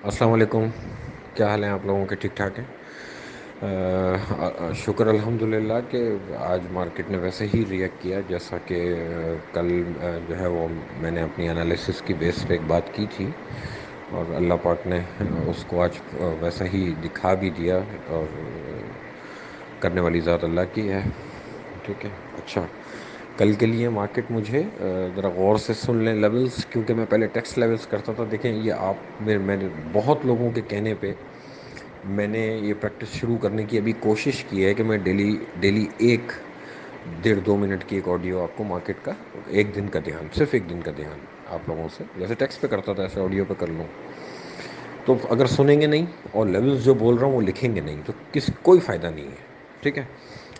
अस्सलाम वालेकुम। क्या हाल है आप लोगों के? ठीक ठाक हैं? शुक्र अल्हम्दुलिल्लाह कि आज मार्केट ने वैसे ही रिएक्ट किया जैसा कि कल जो है वो मैंने अपनी एनालिसिस की बेस पे एक बात की थी, और अल्लाह पाक ने उसको आज वैसा ही दिखा भी दिया। और करने वाली ज़ात अल्लाह की है। ठीक है। अच्छा, कल के लिए मार्केट मुझे ज़रा गौर से सुन लें लेवल्स, क्योंकि मैं पहले टेक्स्ट लेवल्स करता था। देखें, ये आप मैंने बहुत लोगों के कहने पे मैंने ये प्रैक्टिस शुरू करने की अभी कोशिश की है कि मैं डेली डेली एक 1.5-2 मिनट की एक ऑडियो आपको मार्केट का, एक दिन का ध्यान, सिर्फ एक दिन का ध्यान आप लोगों से, जैसे टेक्स्ट पे करता था ऐसे ऑडियो पे कर लूँ। तो अगर सुनेंगे नहीं और लेवल्स जो बोल रहा हूँ वो लिखेंगे नहीं तो कोई फ़ायदा नहीं है। ठीक है।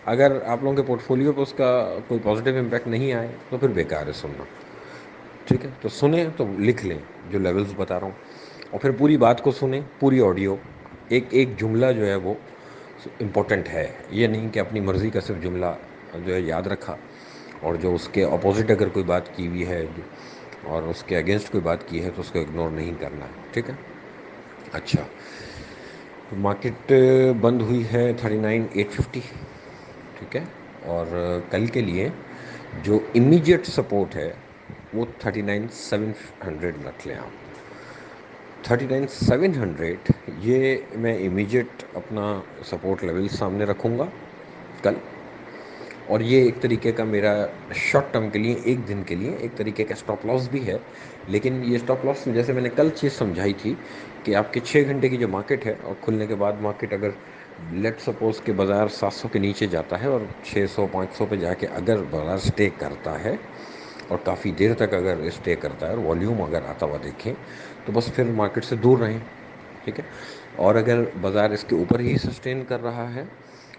अगर आप लोगों के पोर्टफोलियो पे उसका कोई पॉजिटिव इम्पैक्ट नहीं आए तो फिर बेकार है सुनना। ठीक है, तो सुने तो लिख लें जो लेवल्स बता रहा हूँ, और फिर पूरी बात को सुने, पूरी ऑडियो। एक एक जुमला जो है वो इम्पोर्टेंट है। ये नहीं कि अपनी मर्ज़ी का सिर्फ जुमला जो है याद रखा, और जो उसके अपोजिट अगर कोई बात की हुई है और उसके अगेंस्ट कोई बात की है तो उसको इग्नोर नहीं करना है। ठीक है। अच्छा, तो मार्केट बंद हुई है 39,850। ठीक है। और कल के लिए जो इमीडिएट सपोर्ट है वो 39,700 रख लें आप। 39,700 ये मैं इमीडिएट अपना सपोर्ट लेवल सामने रखूँगा कल। और ये एक तरीके का मेरा शॉर्ट टर्म के लिए, एक दिन के लिए एक तरीके का स्टॉप लॉस भी है। लेकिन ये स्टॉप लॉस जैसे मैंने कल चीज़ समझाई थी कि आपके 6 घंटे की जो मार्केट है और खुलने के बाद मार्केट अगर लेट सपोज के बाज़ार 700 के नीचे जाता है और 600-500 पे जाके अगर बाज़ार स्टे करता है और काफ़ी देर तक अगर स्टे करता है और वॉल्यूम अगर आता हुआ देखें, तो बस फिर मार्केट से दूर रहें। ठीक है। और अगर बाज़ार इसके ऊपर ही सस्टेन कर रहा है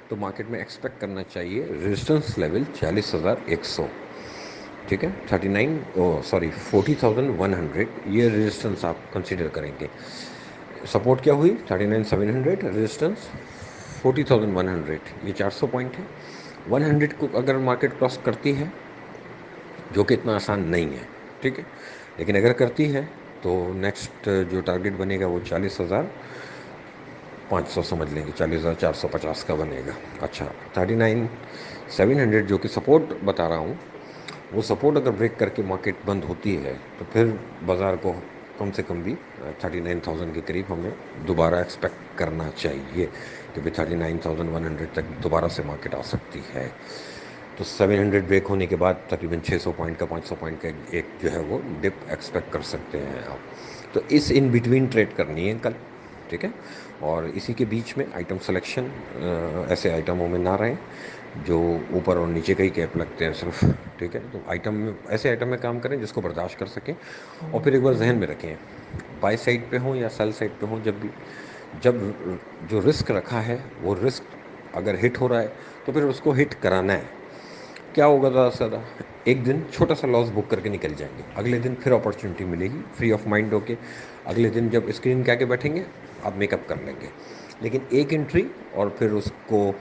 तो मार्केट में एक्सपेक्ट करना चाहिए रेजिस्टेंस लेवल 40,100। ठीक है। 40,100 ये रेजिस्टेंस आप कंसीडर करेंगे। सपोर्ट क्या हुई? 39,700, रेजिस्टेंस 40,100, ये 400 पॉइंट है। 100 को अगर मार्केट क्रॉस करती है, जो कि इतना आसान नहीं है, ठीक है, लेकिन अगर करती है तो नेक्स्ट जो टारगेट बनेगा वो 40,500 समझ लेंगे, 40,450 का बनेगा। अच्छा, 39,700 जो कि सपोर्ट बता रहा हूँ, वो सपोर्ट अगर ब्रेक करके मार्केट बंद होती है तो फिर बाज़ार को कम से कम भी 39,000 के करीब हमें दोबारा एक्सपेक्ट करना चाहिए कि भाई 39,100 तक दोबारा से मार्केट आ सकती है। तो 700 ब्रेक होने के बाद तकरीबन 600 पॉइंट का, 500 पॉइंट का एक जो है वो डिप एक्सपेक्ट कर सकते हैं आप। तो इस इन बिटवीन ट्रेड करनी है कल। ठीक है। और इसी के बीच में आइटम सिलेक्शन, ऐसे आइटमों में ना रहें जो ऊपर और नीचे का ही कैप लगते हैं सिर्फ। ठीक है। तो आइटम में, ऐसे आइटम में काम करें जिसको बर्दाश्त कर सकें। और फिर एक बार जहन में रखें, बाय साइड पे हों या सेल साइड पे हों, जब जो रिस्क रखा है वो रिस्क अगर हिट हो रहा है तो फिर उसको हिट कराना है। क्या होगा? ज़्यादा से ज़्यादा एक दिन छोटा सा लॉस बुक करके निकल जाएंगे, अगले दिन फिर अपॉर्चुनिटी मिलेगी फ्री ऑफ माइंड होके। अगले दिन जब स्क्रीन के आगे बैठेंगे आप मेकअप कर लेंगे। लेकिन एक एंट्री और फिर उसको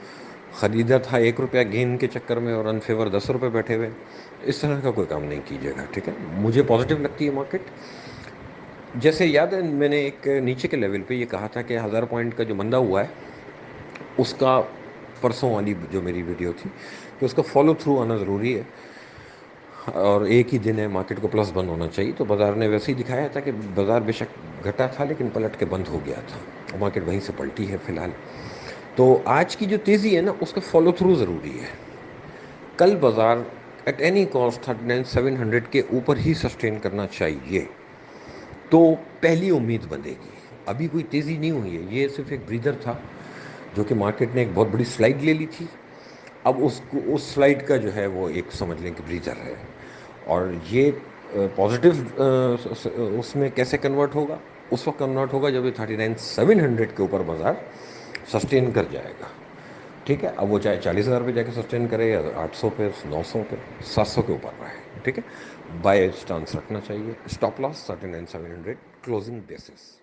ख़रीदा था 1 रुपया गेन के चक्कर में और अनफेवर 10 रुपये बैठे हुए, इस तरह का कोई काम नहीं कीजिएगा। ठीक है। मुझे पॉजिटिव लगती है मार्केट। जैसे याद है मैंने एक नीचे के लेवल पे ये कहा था कि 1000 पॉइंट का जो मंदा हुआ है उसका, परसों वाली जो मेरी वीडियो थी, कि उसका फॉलो थ्रू आना ज़रूरी है। और एक ही दिन है, मार्केट को प्लस बंद होना चाहिए। तो बाज़ार ने वैसे ही दिखाया था कि बाज़ार बेशक घटा था लेकिन पलट के बंद हो गया था, और मार्केट वहीं से पलटी है फ़िलहाल। तो आज की जो तेज़ी है ना, उसका फॉलो थ्रू ज़रूरी है। कल बाज़ार एट एनी कॉस्ट 39,700 के ऊपर ही सस्टेन करना चाहिए, तो पहली उम्मीद बंधेगी। अभी कोई तेज़ी नहीं हुई है, ये सिर्फ एक ब्रीदर था जो कि मार्केट ने एक बहुत बड़ी स्लाइड ले ली थी। अब उसको, उस स्लाइड का जो है वो एक समझ लें कि ब्रीदर है। और ये पॉजिटिव उसमें कैसे कन्वर्ट होगा? उस वक्त कन्वर्ट होगा जब ये 39,700 के ऊपर बाज़ार सस्टेन कर जाएगा। ठीक है। अब वो चाहे 40,000 पे जाके सस्टेन करे या 800 पे, 900 पे, 700 के ऊपर रहे। ठीक है। बाय चांस रखना चाहिए। Stop loss 39,700 closing basis.